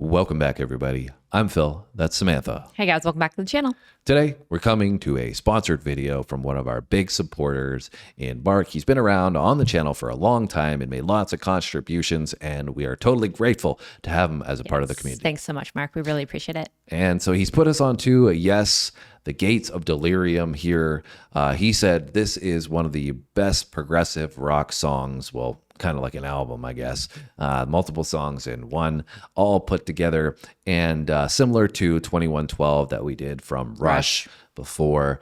Welcome back, everybody. I'm Phil. That's Samantha. Hey guys, welcome back to the channel. Today, we're coming to a sponsored video from one of our big supporters in Mark. He's been around on the channel for a long time and made lots of contributions, and we are totally grateful to have him as a part of the community. Thanks so much, Mark. We really appreciate it. And so he's put us onto the Gates of Delirium here. He said this is one of the best progressive rock songs, well, kind of like an album, I guess. Multiple songs in one, all put together, and similar to 2112 that we did from Rush before.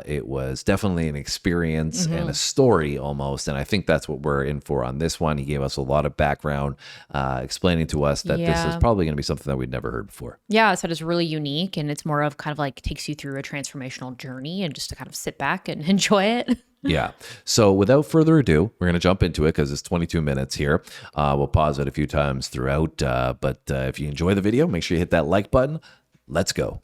It was definitely an experience and a story almost, and I think that's what we're in for on this one. He gave us a lot of background, explaining to us that this is probably going to be something that we'd never heard before. Yeah, so it's really unique, and it's more of kind of like takes you through a transformational journey and just to kind of sit back and enjoy it. Yeah. So without further ado, we're going to jump into it because it's 22 minutes here. We'll pause it a few times throughout, but if you enjoy the video, make sure you hit that like button. Let's go.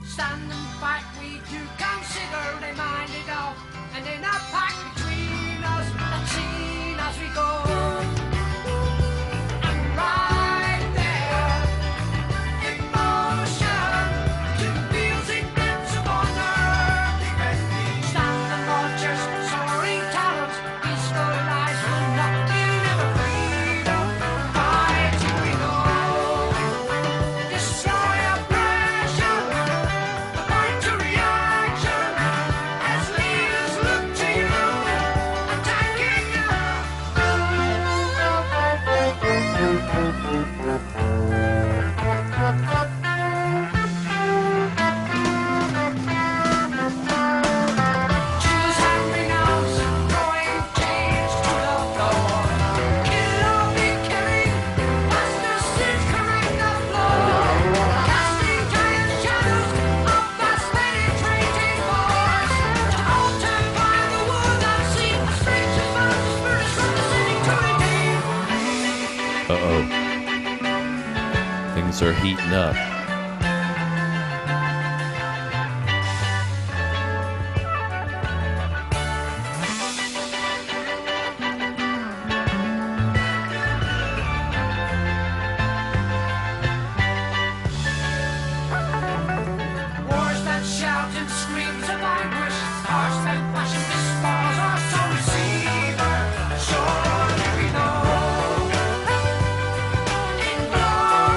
Stand and fight, we do consider they mind it all, and in a pack between us, unseen as we go. And right there, emotion, to music that's upon earth. Stand and watch us, soaring talents, peaceful lives will not be never freedom. Fight till we go. Destroy oppression. Things are heating up. Wars that shout and screams of anguish, hearts that passion dispels our soul receiver. Surely we know in glory.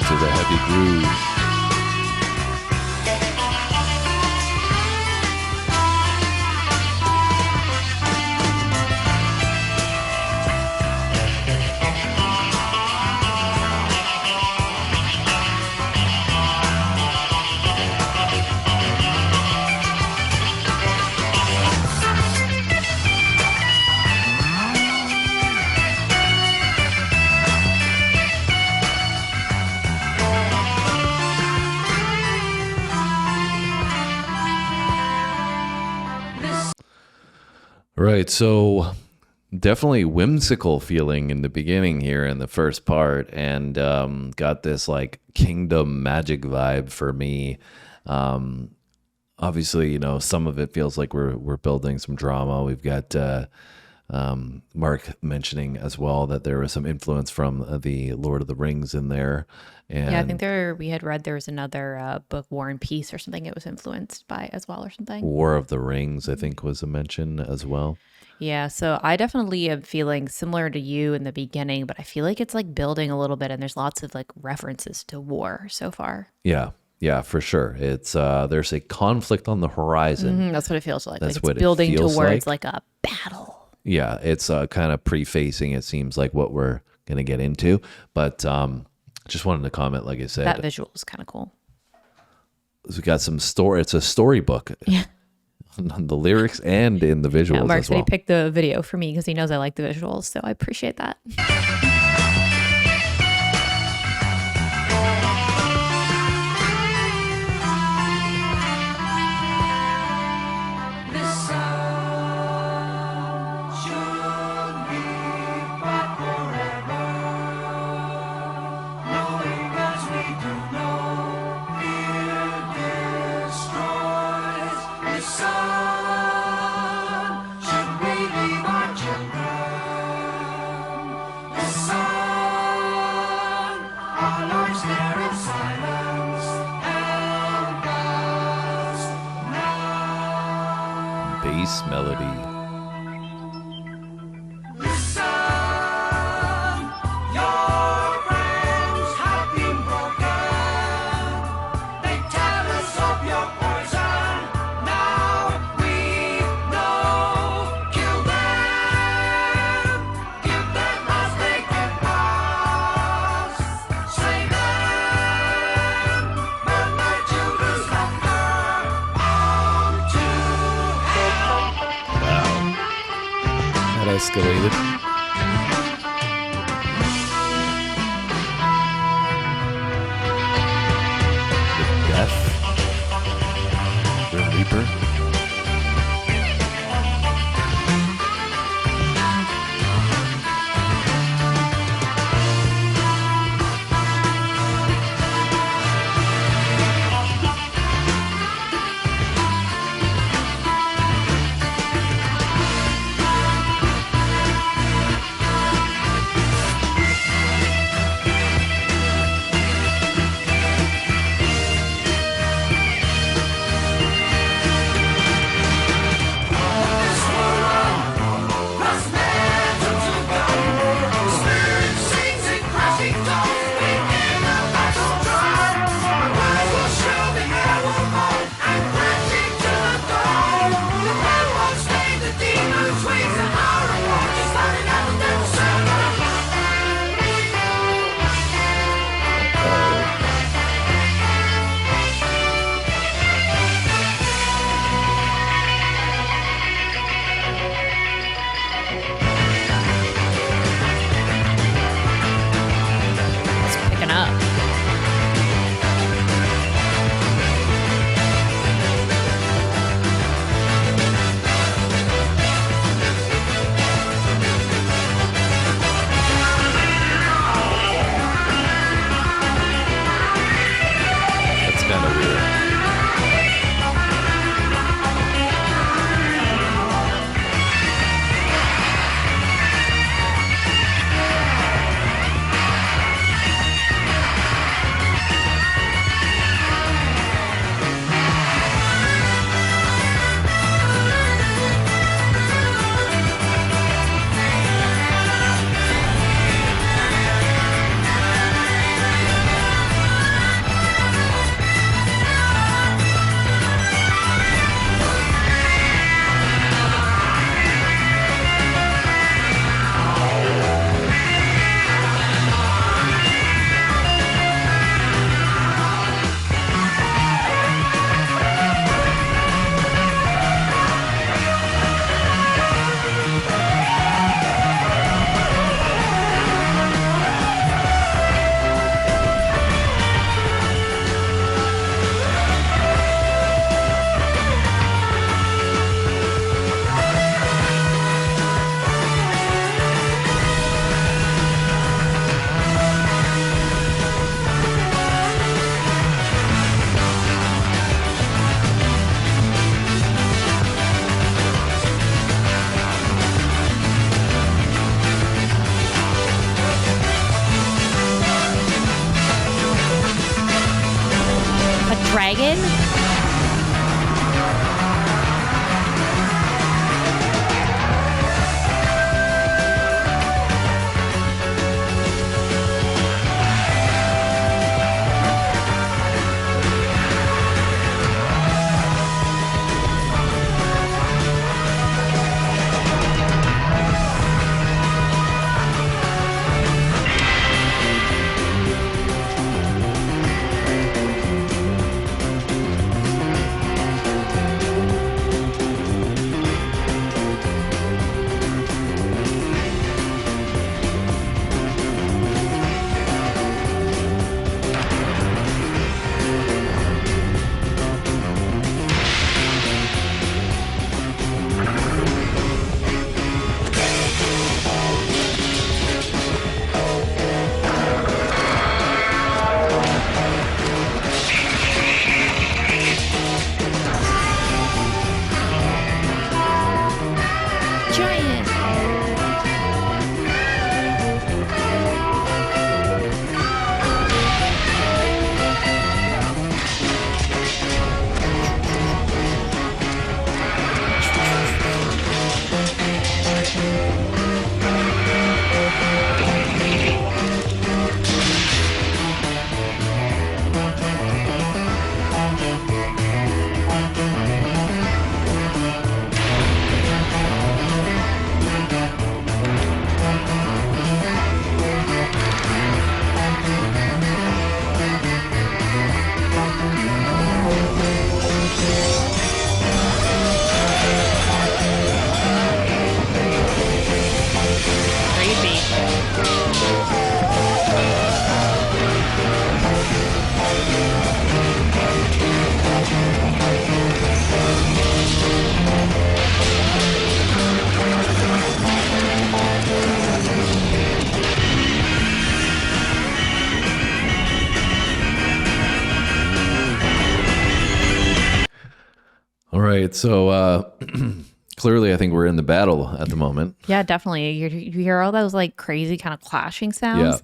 to the heavy groove. Right, so definitely whimsical feeling in the beginning here in the first part, and got this like kingdom magic vibe for me. Obviously, you know, some of it feels like we're building some drama. We've got Mark mentioning as well that there was some influence from the Lord of the Rings in there. And Yeah, I think we had read there was another book, War and Peace or something it was influenced by as well or something. War of the Rings, I think, was a mention as well. Yeah, so I definitely am feeling similar to you in the beginning, but I feel like it's like building a little bit and there's lots of like references to war so far. Yeah, for sure. It's there's a conflict on the horizon. That's what it feels like. That's Like what it's it building feels towards like. like a battle. Yeah, it's kind of prefacing, it seems like, what we're going to get into. But just wanted to comment, like I said, That visual is kind of cool. we got some story. It's a storybook. Yeah. On the lyrics and in the visuals Yeah, Mark as said well. he picked the video for me because he knows I like the visuals, so I appreciate that. This sun should be bright forever, knowing as we do know, fear destroys. This sun should we leave our children. This sun, our lives there in silence, help us now. Bass melody. Listen, your friends have been broken. They tell us of your poison. Now we know. Kill them. Give them as they get lost. Slay them. Burn my children's laughter onto hell. Wow. That escalated. The death. The Reaper. in. Giant. Creepy. All right. So clearly, I think we're in the battle at the moment. Yeah, definitely. You hear all those like crazy kind of clashing sounds. Yeah.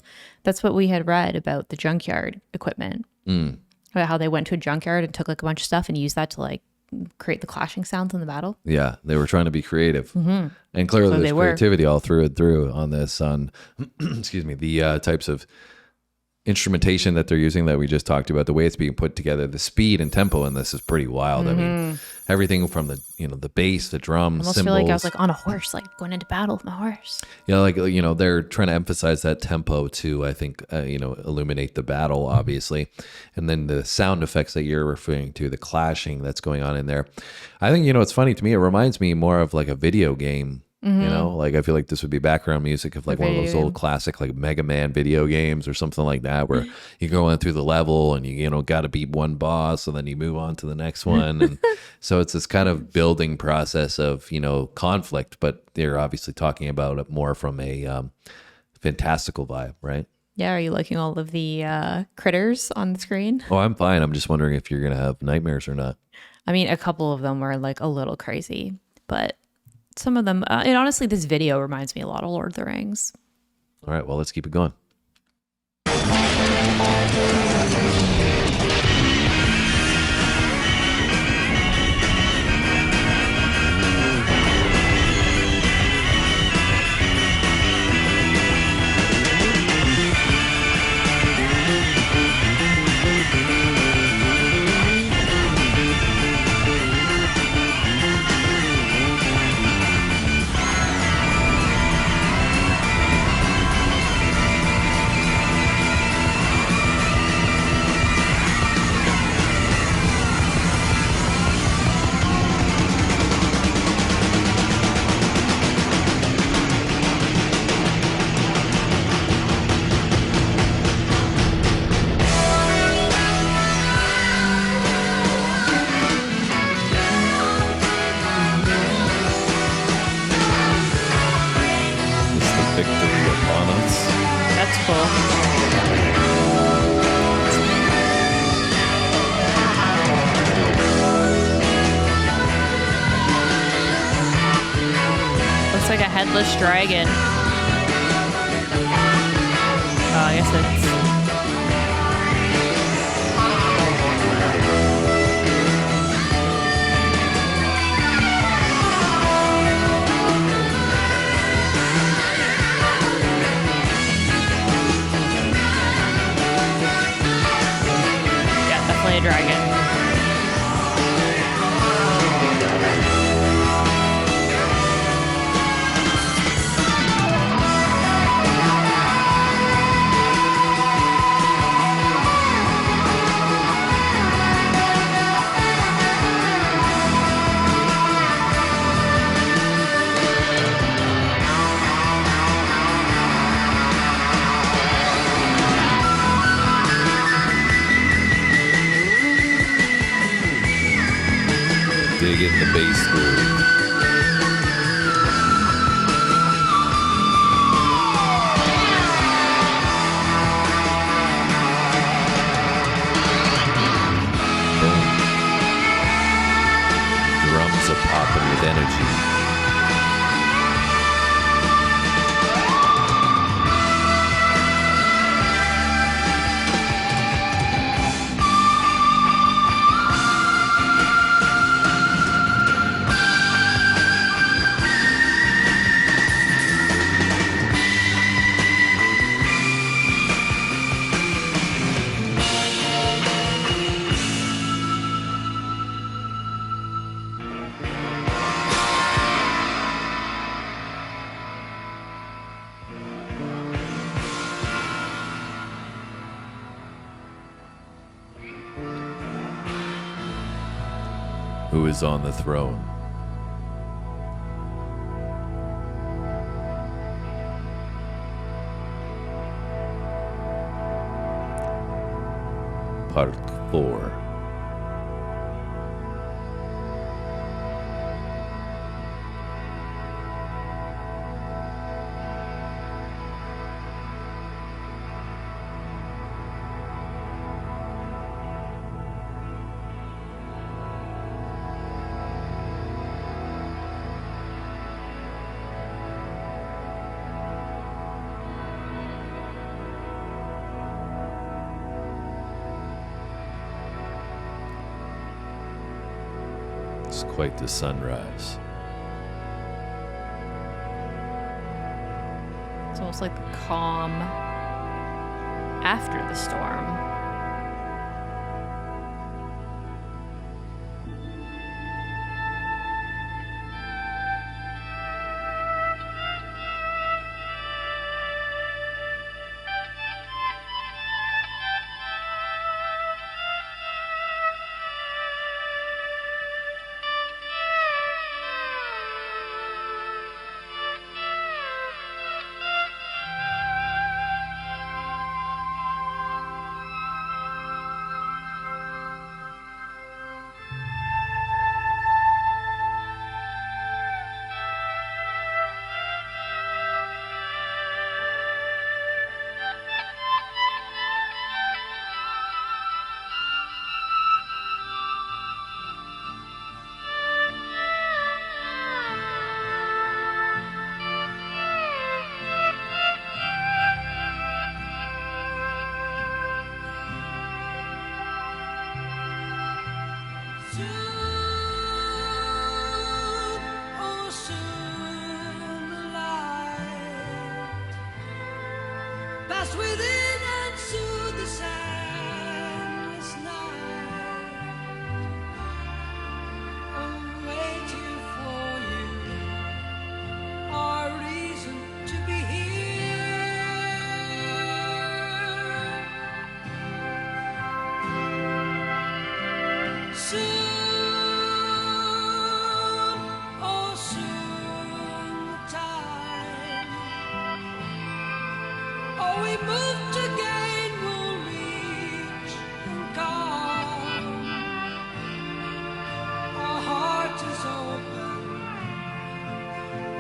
That's what we had read about the junkyard equipment. About how they went to a junkyard and took like a bunch of stuff and used that to like create the clashing sounds in the battle. Yeah, they were trying to be creative, and clearly So there's they were. creativity all through and through on this. On excuse me, the types of instrumentation that they're using that we just talked about, the way it's being put together, the speed and tempo in this is pretty wild. I mean, everything from the the bass, the drums, I almost cymbals. feel like I was like on a horse, like going into battle with my horse. Yeah, like they're trying to emphasize that tempo to, I think, illuminate the battle, obviously, and then the sound effects that you're referring to, the clashing that's going on in there. I think it's funny to me. It reminds me more of like a video game. Like I feel like this would be background music of like one of those old classic like Mega Man video games or something like that, where you go in through the level and you got to beat one boss and then you move on to the next one, and so it's this kind of building process of conflict, but they're obviously talking about it more from a fantastical vibe, right? Yeah, are you liking all of the critters on the screen? Oh, I'm fine. I'm just wondering if you're gonna have nightmares or not. I mean, a couple of them were like a little crazy, but some of them, and honestly, this video reminds me a lot of Lord of the Rings. All right, well, let's keep it going. headless dragon. Oh, I guess it's... dragon. Digging the bass groove. Boom. Drums are popping with energy. Who is on the throne? Part 4. It's quite the sunrise. It's almost like the calm after the storm. Pass within and soothe the sadness night. I'm waiting for you. Our reason to be here. Soon, oh soon, the time. Oh, we move to gain, we'll reach and come. Our heart is open,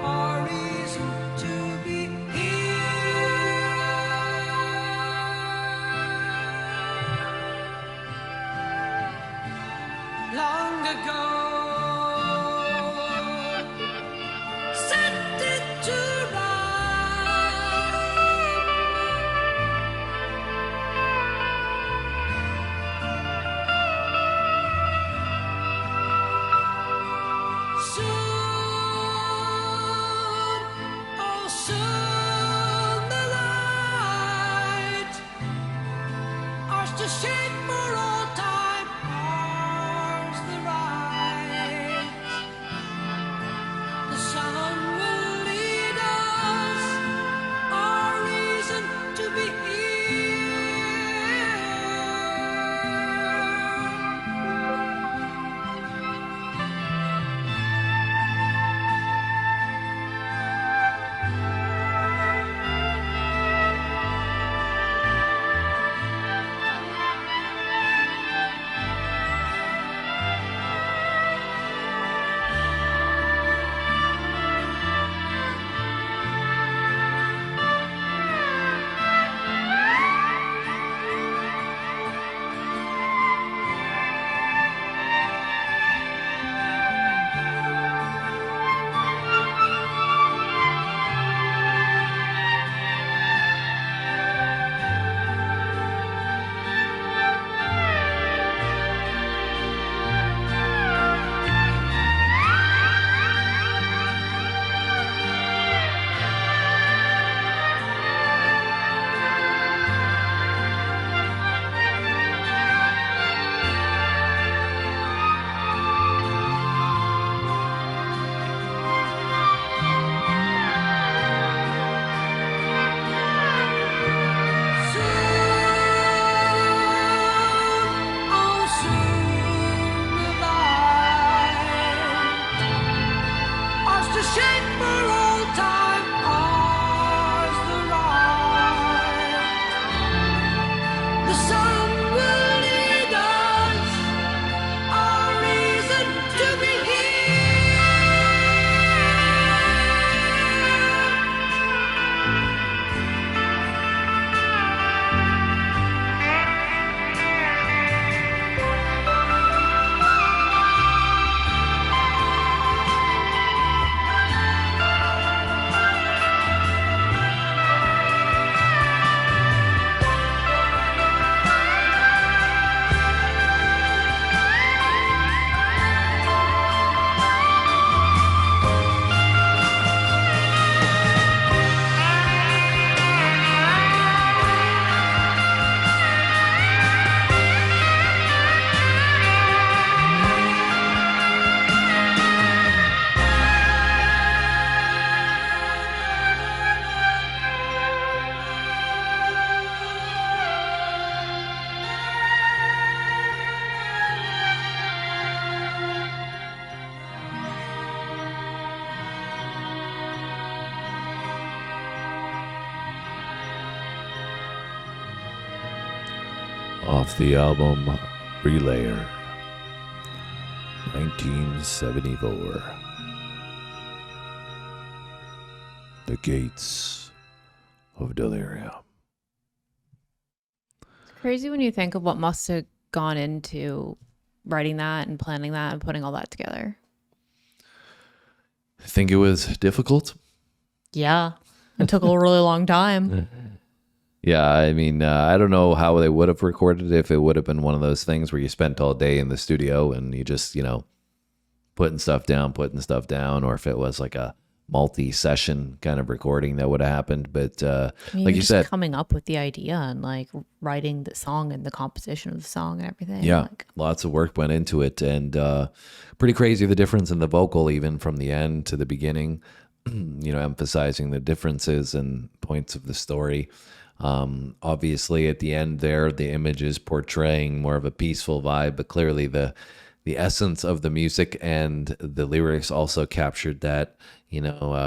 our reason to be here. Long ago, set it to rhyme. Soon, oh soon, the light ours to shade for all time Off the album Relayer, 1974. The Gates of Delirium. Crazy when you think of what must have gone into writing that and planning that and putting all that together. I think it was difficult. Yeah. It took a really long time. Yeah, I mean, I don't know how they would have recorded it if it would have been one of those things where you spent all day in the studio and you just, putting stuff down, or if it was like a multi-session kind of recording that would have happened. But I mean, like you just said, coming up with the idea and like writing the song and the composition of the song and everything. yeah, Like, lots of work went into it, and pretty crazy the difference in the vocal, even from the end to the beginning. Emphasizing the differences and points of the story. Obviously, at the end there, the image is portraying more of a peaceful vibe, but clearly the essence of the music and the lyrics also captured that.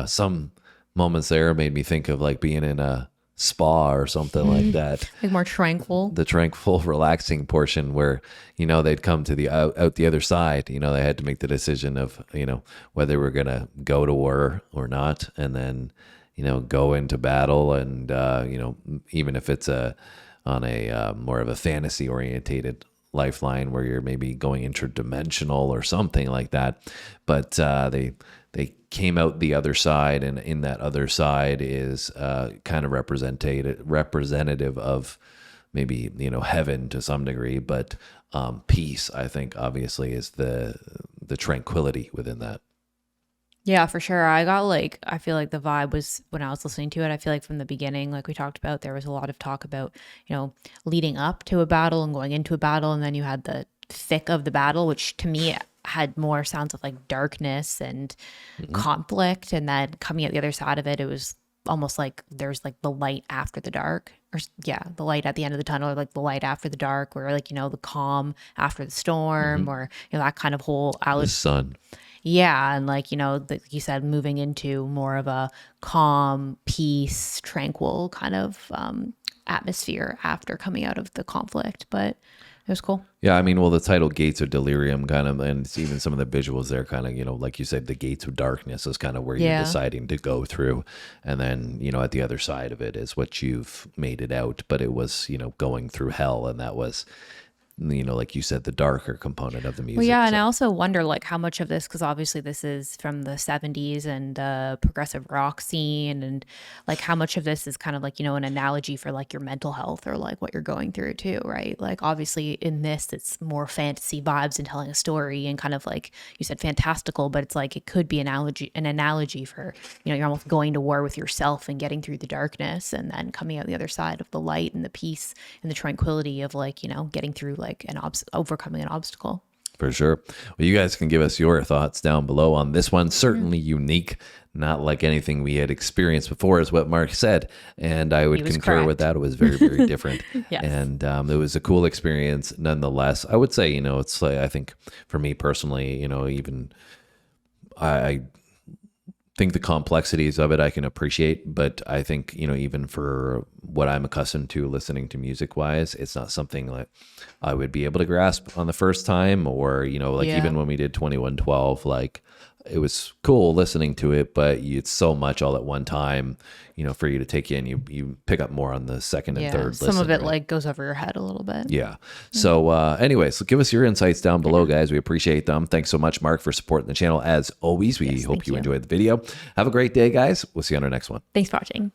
Some moments there made me think of like being in a spa or something like that. like more tranquil. The tranquil, relaxing portion where, they'd come to the out the other side. They had to make the decision of, whether we're going to go to war or not. And then, go into battle. And, even if it's on a more of a fantasy orientated lifeline where you're maybe going interdimensional or something like that. But they came out the other side, and in that other side is kind of representative of maybe heaven to some degree, but peace, I think, obviously is the tranquility within that. Yeah, for sure. I feel like the vibe was when I was listening to it, I feel like from the beginning, like we talked about, there was a lot of talk about, leading up to a battle and going into a battle. And then you had the thick of the battle, which to me had more sounds of like darkness and conflict. And then coming out the other side of it, it was almost like there's like the light after the dark, or the light at the end of the tunnel, or like the light after the dark, or like, the calm after the storm, or, that kind of whole The sun. yeah, and like, like you said, moving into more of a calm, peace, tranquil kind of atmosphere after coming out of the conflict. But it was cool. Yeah, I mean, well, the title Gates of Delirium kind of, and it's even some of the visuals there kind of, like you said, the gates of darkness is kind of where you're deciding to go through. And then, at the other side of it is what you've made it out. But it was, going through hell, and that was, like you said, the darker component of the music. Well, yeah, and so. I also wonder like how much of this, because obviously this is from the 70s and progressive rock scene, and like how much of this is kind of like, an analogy for like your mental health or like what you're going through too, right? Like obviously in this, it's more fantasy vibes and telling a story and kind of like you said, fantastical, but it's like it could be an analogy for, you're almost going to war with yourself and getting through the darkness and then coming out the other side of the light and the peace and the tranquility of like, getting through like overcoming an obstacle. For sure. Well, you guys can give us your thoughts down below on this one. Certainly unique, not like anything we had experienced before, is what Mark said. And I would concur with that. It was very, very different. Yes. And it was a cool experience nonetheless. I would say, it's like, I think for me personally, even I think the complexities of it I can appreciate, but I think, even for what I'm accustomed to listening to music wise, it's not something like I would be able to grasp on the first time, or, even when we did 2112, like it was cool listening to it, but it's so much all at one time, for you to take in, you pick up more on the second and third listen. Some of it like goes over your head a little bit. Yeah. So anyways, give us your insights down below, guys. We appreciate them. Thanks so much, Mark, for supporting the channel. As always, we hope you enjoyed the video. Have a great day, guys. We'll see you on our next one. Thanks for watching.